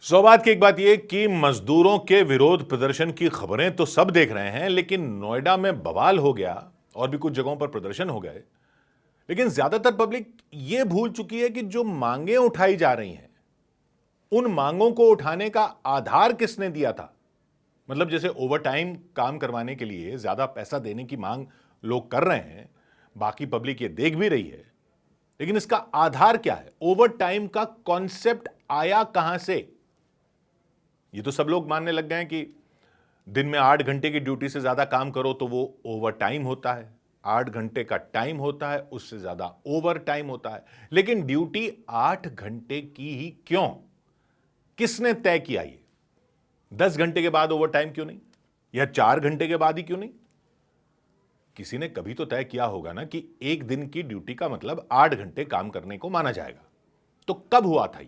सौभाग्य की एक बात यह कि मजदूरों के विरोध प्रदर्शन की खबरें तो सब देख रहे हैं, लेकिन नोएडा में बवाल हो गया और भी कुछ जगहों पर प्रदर्शन हो गए। लेकिन ज्यादातर पब्लिक यह भूल चुकी है कि जो मांगे उठाई जा रही हैं, उन मांगों को उठाने का आधार किसने दिया था। मतलब जैसे ओवर टाइम काम करवाने के लिए ज्यादा पैसा देने की मांग लोग कर रहे हैं, बाकी पब्लिक ये देख भी रही है, लेकिन इसका आधार क्या है? ओवर टाइम का कॉन्सेप्ट आया कहां से? ये तो सब लोग मानने लग गए हैं कि दिन में 8 घंटे की ड्यूटी से ज्यादा काम करो तो वो ओवर टाइम होता है। 8 घंटे का टाइम होता है, उससे ज्यादा ओवर टाइम होता है। लेकिन ड्यूटी 8 घंटे की ही क्यों? किसने तय किया? ये 10 घंटे के बाद ओवर टाइम क्यों नहीं, या 4 घंटे के बाद ही क्यों नहीं? किसी ने कभी तो तय किया होगा ना कि एक दिन की ड्यूटी का मतलब 8 घंटे काम करने को माना जाएगा। तो कब हुआ था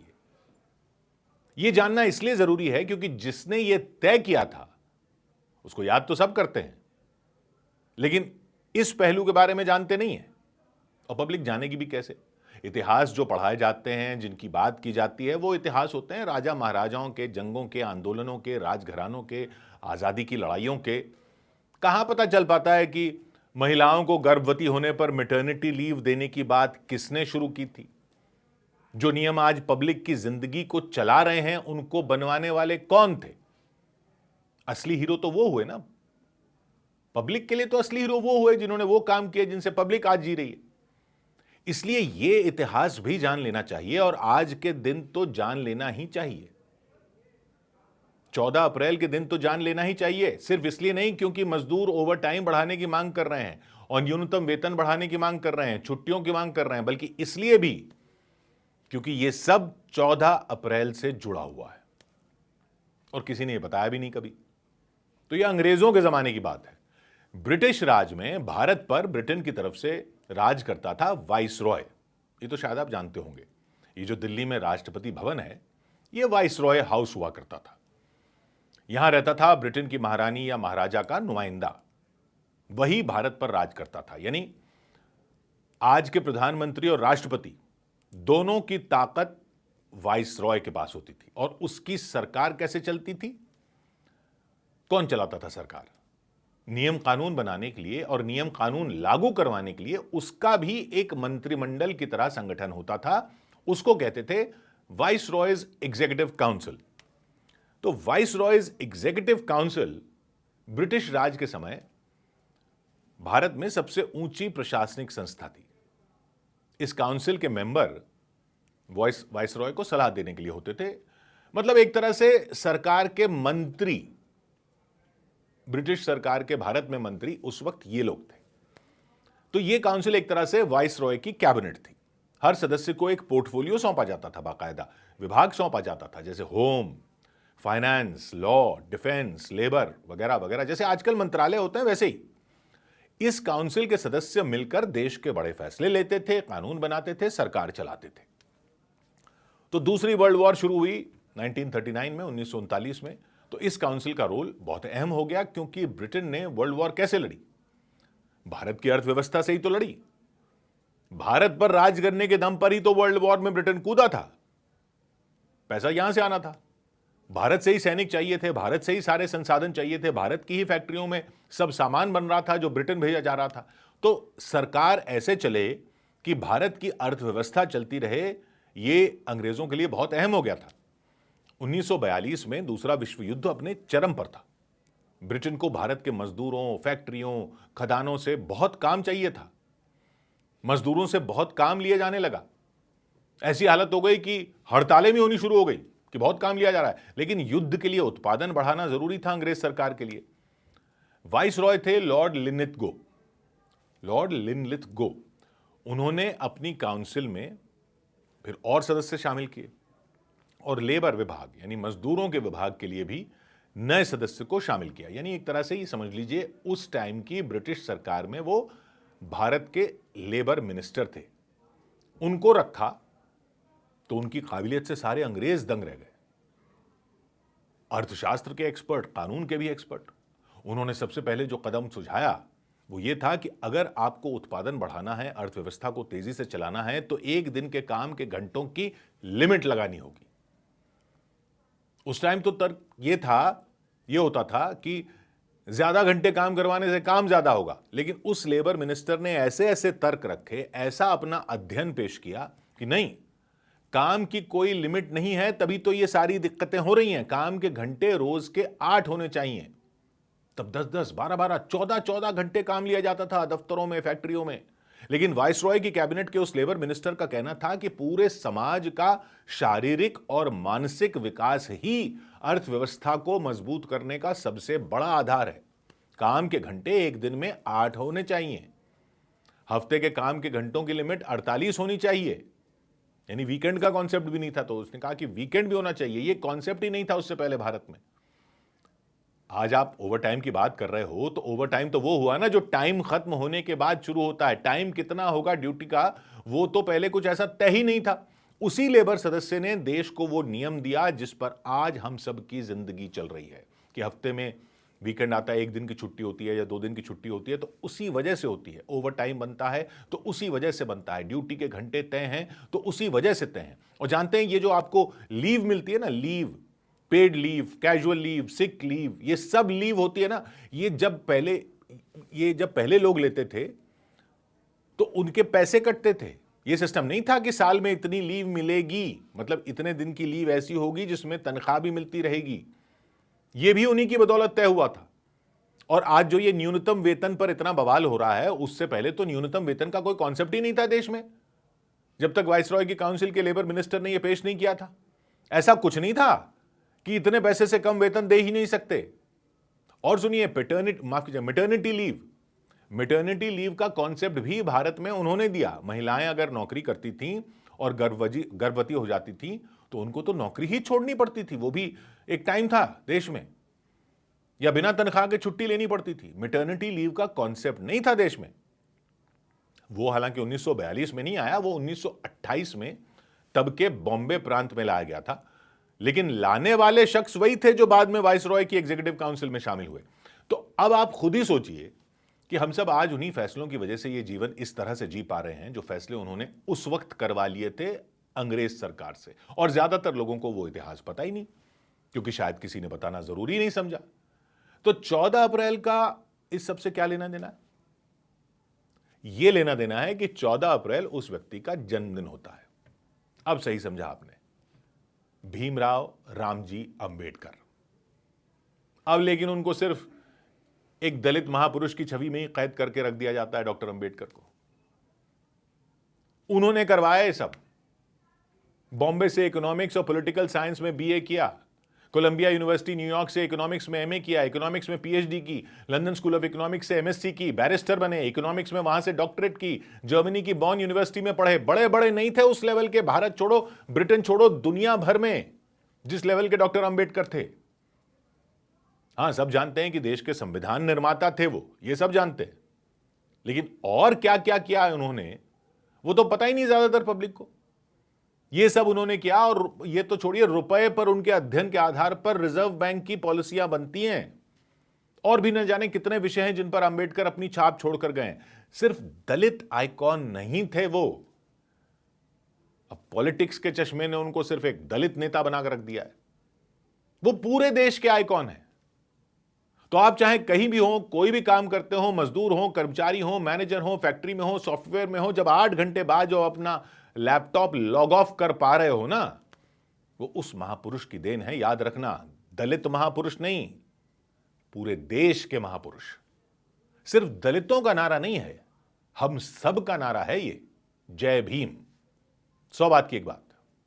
ये जानना इसलिए जरूरी है क्योंकि जिसने ये तय किया था उसको याद तो सब करते हैं, लेकिन इस पहलू के बारे में जानते नहीं है। और पब्लिक जानेगी भी कैसे? इतिहास जो पढ़ाए जाते हैं, जिनकी बात की जाती है, वो इतिहास होते हैं राजा महाराजाओं के, जंगों के, आंदोलनों के, राजघरानों के, आजादी की लड़ाइयों के। कहां पता चल पाता है कि महिलाओं को गर्भवती होने पर मैटरनिटी लीव देने की बात किसने शुरू की थी। जो नियम आज पब्लिक की जिंदगी को चला रहे हैं, उनको बनवाने वाले कौन थे? असली हीरो तो वो हुए ना। पब्लिक के लिए तो असली हीरो वो हुए जिन्होंने वो काम किए जिनसे पब्लिक आज जी रही है। इसलिए ये इतिहास भी जान लेना चाहिए, और आज के दिन तो जान लेना ही चाहिए। 14 अप्रैल के दिन तो जान लेना ही चाहिए, सिर्फ इसलिए नहीं क्योंकि मजदूर ओवर टाइम बढ़ाने की मांग कर रहे हैं और न्यूनतम वेतन बढ़ाने की मांग कर रहे हैं, छुट्टियों की मांग कर रहे हैं, बल्कि इसलिए भी क्योंकि ये सब 14 अप्रैल से जुड़ा हुआ है और किसी ने बताया भी नहीं कभी। तो ये अंग्रेजों के जमाने की बात है। ब्रिटिश राज में भारत पर ब्रिटेन की तरफ से राज करता था वाइसरॉय। ये तो शायद आप जानते होंगे। ये जो दिल्ली में राष्ट्रपति भवन है, ये वाइसरॉय हाउस हुआ करता था। यहां रहता था ब्रिटेन की महारानी या महाराजा का नुमाइंदा, वही भारत पर राज करता था। यानी आज के प्रधानमंत्री और राष्ट्रपति दोनों की ताकत वाइसरॉय के पास होती थी। और उसकी सरकार कैसे चलती थी? कौन चलाता था सरकार? नियम कानून बनाने के लिए और नियम कानून लागू करवाने के लिए उसका भी एक मंत्रिमंडल की तरह संगठन होता था। उसको कहते थे वाइसरॉयज एग्जीक्यूटिव काउंसिल। तो वाइसरॉयज एग्जीक्यूटिव काउंसिल ब्रिटिश राज के समय भारत में सबसे ऊंची प्रशासनिक संस्था थी। इस काउंसिल के मेंबर वाइसरॉय को सलाह देने के लिए होते थे। मतलब एक तरह से सरकार के मंत्री, ब्रिटिश सरकार के भारत में मंत्री उस वक्त ये लोग थे। तो ये काउंसिल एक तरह से वाइसरॉय की कैबिनेट थी। हर सदस्य को एक पोर्टफोलियो सौंपा जाता था, बाकायदा विभाग सौंपा जाता था, जैसे home, finance, law, defence, labour वगैरह वगैरह। जैसे आजकल मंत्रालय होते हैं वैसे ही इस काउंसिल के सदस्य मिलकर देश के बड़े फैसले लेते थे, कानून बनाते थे, सरकार चलाते थे। तो दूसरी वर्ल्ड वॉर शुरू हुई 1939 में, 1939 में। तो इस काउंसिल का रोल बहुत अहम हो गया, क्योंकि ब्रिटेन ने वर्ल्ड वॉर कैसे लड़ी? भारत की अर्थव्यवस्था से ही तो लड़ी। भारत पर राज करने के दम पर ही तो वर्ल्ड वॉर में ब्रिटेन कूदा था। पैसा यहां से आना था, भारत से ही सैनिक चाहिए थे, भारत से ही सारे संसाधन चाहिए थे, भारत की ही फैक्ट्रियों में सब सामान बन रहा था जो ब्रिटेन भेजा जा रहा था। तो सरकार ऐसे चले कि भारत की अर्थव्यवस्था चलती रहे, ये अंग्रेजों के लिए बहुत अहम हो गया था। 1942 में दूसरा विश्व युद्ध अपने चरम पर था। ब्रिटेन को भारत के मजदूरों, फैक्ट्रियों, खदानों से बहुत काम चाहिए था। मजदूरों से बहुत काम लिया जाने लगा। ऐसी हालत हो गई कि हड़तालें भी होनी शुरू हो गई कि बहुत काम लिया जा रहा है। लेकिन युद्ध के लिए उत्पादन बढ़ाना जरूरी था अंग्रेज सरकार के लिए। वाइसरॉय थे लॉर्ड लिनलिथगो। लॉर्ड लिनलिथगो, उन्होंने अपनी काउंसिल में फिर और सदस्य शामिल किए और लेबर विभाग यानी मजदूरों के विभाग के लिए भी नए सदस्य को शामिल किया। यानी एक तरह से ये समझ लीजिए उस टाइम की ब्रिटिश सरकार में वो भारत के लेबर मिनिस्टर थे। उनको रखा तो उनकी काबिलियत से सारे अंग्रेज दंग रह गए। अर्थशास्त्र के एक्सपर्ट, कानून के भी एक्सपर्ट। उन्होंने सबसे पहले जो कदम सुझाया वो ये था कि अगर आपको उत्पादन बढ़ाना है, अर्थव्यवस्था को तेजी से चलाना है, तो एक दिन के काम के घंटों की लिमिट लगानी होगी। उस टाइम तो तर्क ये होता था कि ज्यादा घंटे काम करवाने से काम ज्यादा होगा, लेकिन उस लेबर मिनिस्टर ने ऐसे ऐसे तर्क रखे, ऐसा अपना अध्ययन पेश किया कि नहीं, काम की कोई लिमिट नहीं है, तभी तो ये सारी दिक्कतें हो रही हैं। काम के घंटे रोज के 8 होने चाहिए। तब 10-10, 12-12, 14-14 घंटे काम लिया जाता था दफ्तरों में, फैक्ट्रियों में। लेकिन वाइसरॉय की कैबिनेट के उस लेबर मिनिस्टर का कहना था कि पूरे समाज का शारीरिक और मानसिक विकास ही अर्थव्यवस्था को मजबूत करने का सबसे बड़ा आधार है। काम के घंटे एक दिन में 8 होने चाहिए। हफ्ते के काम के घंटों की लिमिट 48 होनी चाहिए, यानी वीकेंड का कॉन्सेप्ट भी नहीं था। तो उसने कहा कि वीकेंड भी होना चाहिए। ये कॉन्सेप्ट ही नहीं था उससे पहले भारत में। आज आप ओवरटाइम की बात कर रहे हो, तो ओवरटाइम तो वो हुआ ना जो टाइम खत्म होने के बाद शुरू होता है। टाइम कितना होगा ड्यूटी का, वो तो पहले कुछ ऐसा तय ही नहीं था। उसी लेबर सदस्य ने देश को वो नियम दिया जिस पर आज हम सब की जिंदगी चल रही है कि हफ्ते में वीकेंड आता है, 1 दिन की छुट्टी होती है या 2 दिन की छुट्टी होती है, तो उसी वजह से होती है। ओवरटाइम बनता है तो उसी वजह से बनता है। ड्यूटी के घंटे तय हैं तो उसी वजह से तय हैं। और जानते हैं, ये जो आपको लीव मिलती है ना, leave, paid leave, casual leave, sick leave, ये सब लीव होती है ना, ये जब पहले लोग लेते थे तो उनके पैसे कटते थे। ये सिस्टम नहीं था कि साल में इतनी लीव मिलेगी, मतलब इतने दिन की लीव ऐसी होगी जिसमें तनख्वाह भी मिलती रहेगी। ये भी उन्हीं की बदौलत तय हुआ था। और आज जो ये न्यूनतम वेतन पर इतना बवाल हो रहा है, उससे पहले तो न्यूनतम वेतन का कोई कॉन्सेप्ट ही नहीं था देश में, जब तक वाइसरॉय की काउंसिल के लेबर मिनिस्टर ने यह पेश नहीं किया था। ऐसा कुछ नहीं था कि इतने पैसे से कम वेतन दे ही नहीं सकते। और सुनिए, मैटरनिटी लीव, मैटरनिटी लीव का कॉन्सेप्ट भी भारत में उन्होंने दिया। महिलाएं अगर नौकरी करती थीं और गर्भवती हो जाती थीं तो उनको तो नौकरी ही छोड़नी पड़ती थी। वो भी एक टाइम था देश में, या बिना तनख्वाह के छुट्टी लेनी पड़ती थी। मैटरनिटी लीव का कॉन्सेप्ट नहीं था देश में। वो हालांकि 1942 में नहीं आया, वो 1928 में तब के बॉम्बे प्रांत में लाया गया था। लेकिन लाने वाले शख्स वही थे जो बाद में वाइसरॉय की एग्जीक्यूटिव काउंसिल में शामिल हुए। तो अब आप खुद ही सोचिए कि हम सब आज उन्हीं फैसलों की वजह से ये जीवन इस तरह से जी पा रहे हैं जो फैसले उन्होंने उस वक्त करवा लिए थे अंग्रेज सरकार से। और ज्यादातर लोगों को वो इतिहास पता ही नहीं, क्योंकि शायद किसी ने बताना जरूरी नहीं समझा। तो 14 अप्रैल का इस सबसे क्या लेना देना है? यह लेना देना है कि 14 अप्रैल उस व्यक्ति का जन्मदिन होता है। अब सही समझा आपने, भीमराव रामजी अंबेडकर। अब लेकिन उनको सिर्फ एक दलित महापुरुष की छवि में ही कैद करके रख दिया जाता है, डॉक्टर अंबेडकर को। उन्होंने करवाया ये सब। बॉम्बे से इकोनॉमिक्स और पॉलिटिकल साइंस में बीए किया, कोलंबिया यूनिवर्सिटी न्यूयॉर्क से इकोनॉमिक्स में एमए किया, इकोनॉमिक्स में पीएचडी की, लंदन स्कूल ऑफ इकोनॉमिक्स से एमएससी की, बैरिस्टर बने, इकोनॉमिक्स में वहां से डॉक्टरेट की, जर्मनी की बॉन यूनिवर्सिटी में पढ़े। बड़े बड़े नहीं थे उस लेवल के, भारत छोड़ो ब्रिटेन छोड़ो, दुनिया भर में जिस लेवल के डॉक्टर अंबेडकर थे। हां, सब जानते हैं कि देश के संविधान निर्माता थे वो, ये सब जानते हैं। लेकिन और क्या क्या किया उन्होंने, वो तो पता ही नहीं ज्यादातर पब्लिक को। ये सब उन्होंने किया। और ये तो छोड़िए, रुपए पर उनके अध्ययन के आधार पर रिजर्व बैंक की पॉलिसियां बनती हैं। और भी न जाने कितने विषय हैं जिन पर अंबेडकर अपनी छाप छोड़कर गए। सिर्फ दलित आइकॉन नहीं थे वो। अब पॉलिटिक्स के चश्मे ने उनको सिर्फ एक दलित नेता बनाकर रख दिया है। वो पूरे देश के आइकॉन है। तो आप चाहे कहीं भी हो, कोई भी काम करते हो, मजदूर हो, कर्मचारी हो, मैनेजर हो, फैक्ट्री में हो, सॉफ्टवेयर में हो, जब 8 घंटे बाद जो अपना लैपटॉप लॉग ऑफ कर पा रहे हो ना, वो उस महापुरुष की देन है। याद रखना, दलित महापुरुष नहीं, पूरे देश के महापुरुष। सिर्फ दलितों का नारा नहीं है, हम सब का नारा है ये। जय भीम। 100 बात की एक बात।